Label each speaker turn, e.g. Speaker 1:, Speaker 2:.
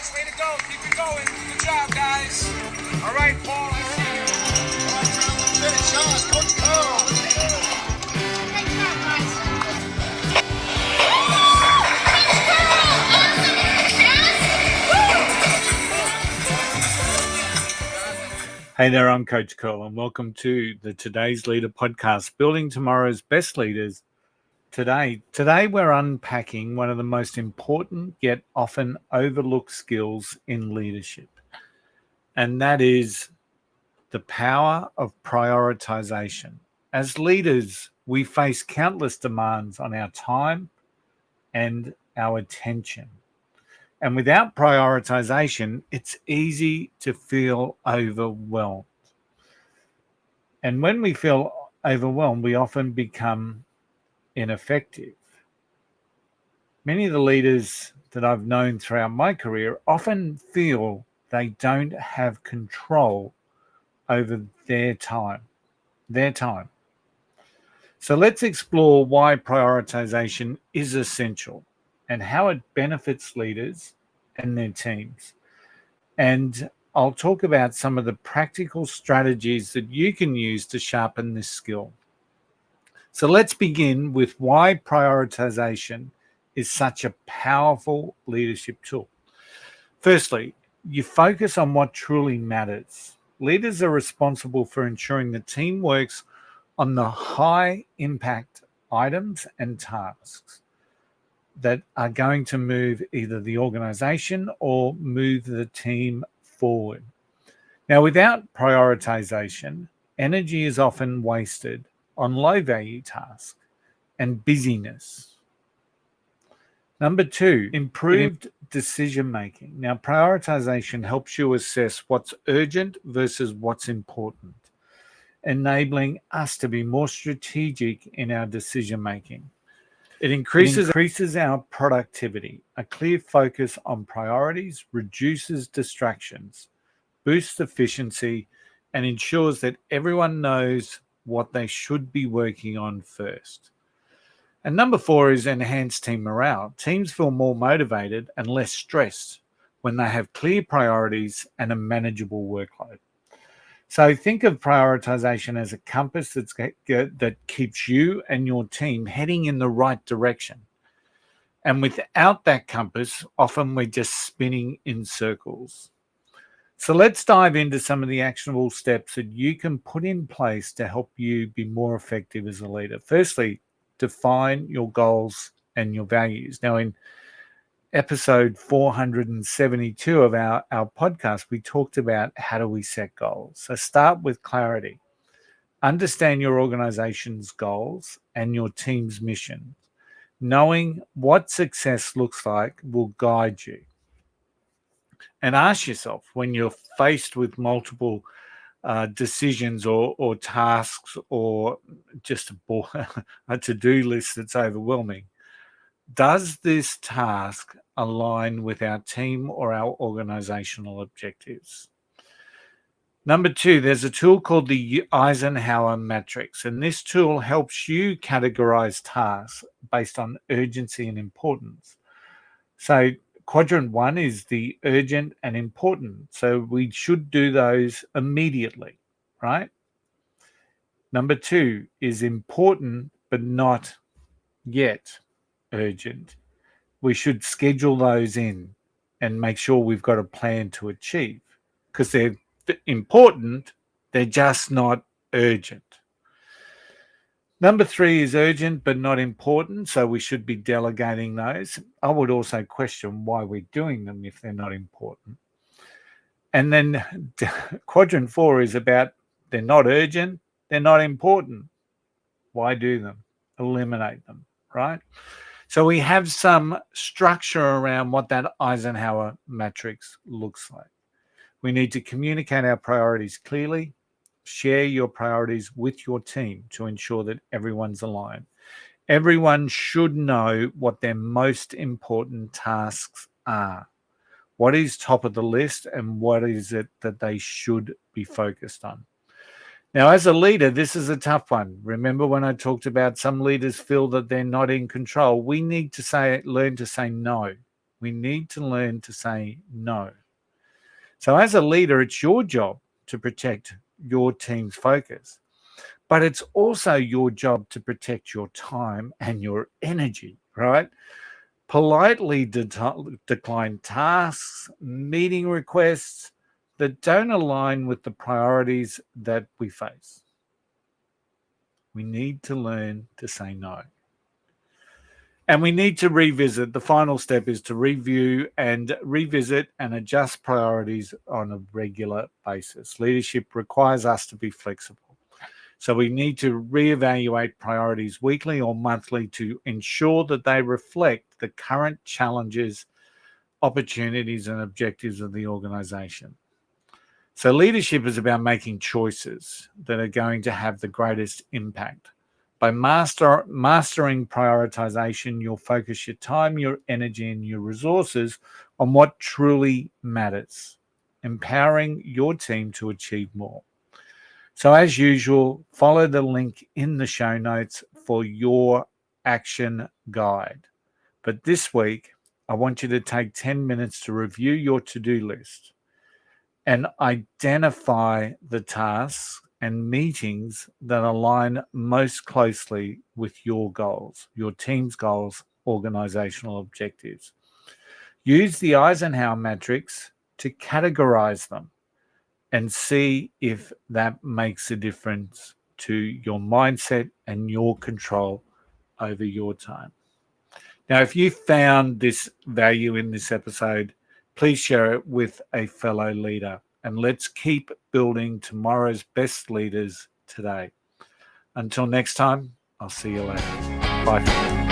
Speaker 1: guys. Way to go. Keep it going. Good job, guys. All right, Paul. I see you. All right, Trevor. Finish us. Coach Carl.
Speaker 2: Great job, guys.
Speaker 3: Hey there, I'm Coach Curl, and welcome to the Today's Leader podcast, Building Tomorrow's Best Leaders. Today we're unpacking one of the most important yet often overlooked skills in leadership, and that is the power of prioritization. As leaders, we face countless demands on our time and our attention. And without prioritization, it's easy to feel overwhelmed. And when we feel overwhelmed, we often become ineffective. Many of the leaders that I've known throughout my career often feel they don't have control over their time. So let's explore why prioritization is essential and how it benefits leaders and their teams. And I'll talk about some of the practical strategies that you can use to sharpen this skill. So let's begin with why prioritization is such a powerful leadership tool. Firstly, you focus on what truly matters. Leaders are responsible for ensuring the team works on the high impact items and tasks that are going to move either the organization or move the team forward. Now, without prioritization, energy is often wasted on low value tasks and busyness. Number two, improved decision making. Now, prioritization helps you assess what's urgent versus what's important, enabling us to be more strategic in our decision making. It increases our productivity. A clear focus on priorities reduces distractions, boosts efficiency, and ensures that everyone knows what they should be working on first. And number four is enhanced team morale. Teams feel more motivated and less stressed when they have clear priorities and a manageable workload. So think of prioritization as a compass that keeps you and your team heading in the right direction. And without that compass, often we're just spinning in circles. So let's dive into some of the actionable steps that you can put in place to help you be more effective as a leader. Firstly, define your goals and your values. Now, in episode 472 of our podcast, we talked about how do we set goals. So start with clarity. Understand your organization's goals and your team's mission. Knowing what success looks like will guide you. And ask yourself, when you're faced with multiple decisions or tasks or just a to-do list that's overwhelming, does this task align with our team or our organizational objectives? Number two, there's a tool called the Eisenhower Matrix, and this tool helps you categorize tasks based on urgency and importance. So quadrant one is the urgent and important. So we should do those immediately, right? Number two is important, but not yet urgent. We should schedule those in and make sure we've got a plan to achieve, because they're important, they're just not urgent. Number three is urgent but not important, so we should be delegating those. I would also question why we're doing them if they're not important. And then quadrant four is about they're not urgent, they're not important. Why do them? Eliminate them, right? So we have some structure around what that Eisenhower matrix looks like. We need to communicate our priorities clearly, share your priorities with your team to ensure that everyone's aligned. Everyone should know what their most important tasks are. What is top of the list and what is it that they should be focused on? Now, as a leader, this is a tough one. Remember when I talked about some leaders feel that they're not in control? We need to learn to say no. we need to learn to say no. So as a leader, it's your job to protect your team's focus, but it's also your job to protect your time and your energy, right? Politely decline tasks, meeting requests that don't align with the priorities that we face. We need to learn to say no. And we need to revisit. The final step is to review and revisit and adjust priorities on a regular basis. Leadership requires us to be flexible. So we need to reevaluate priorities weekly or monthly to ensure that they reflect the current challenges, opportunities, and objectives of the organization. So leadership is about making choices that are going to have the greatest impact. By mastering prioritization, you'll focus your time, your energy, and your resources on what truly matters, empowering your team to achieve more. So as usual, follow the link in the show notes for your action guide. But this week, I want you to take 10 minutes to review your to-do list and identify the tasks and meetings that align most closely with your goals, your team's goals, organizational objectives. Use the Eisenhower matrix to categorize them and see if that makes a difference to your mindset and your control over your time. Now, if you found this value in this episode, please share it with a fellow leader, and let's keep building tomorrow's best leaders today. Until next time, I'll see you later. Bye for now.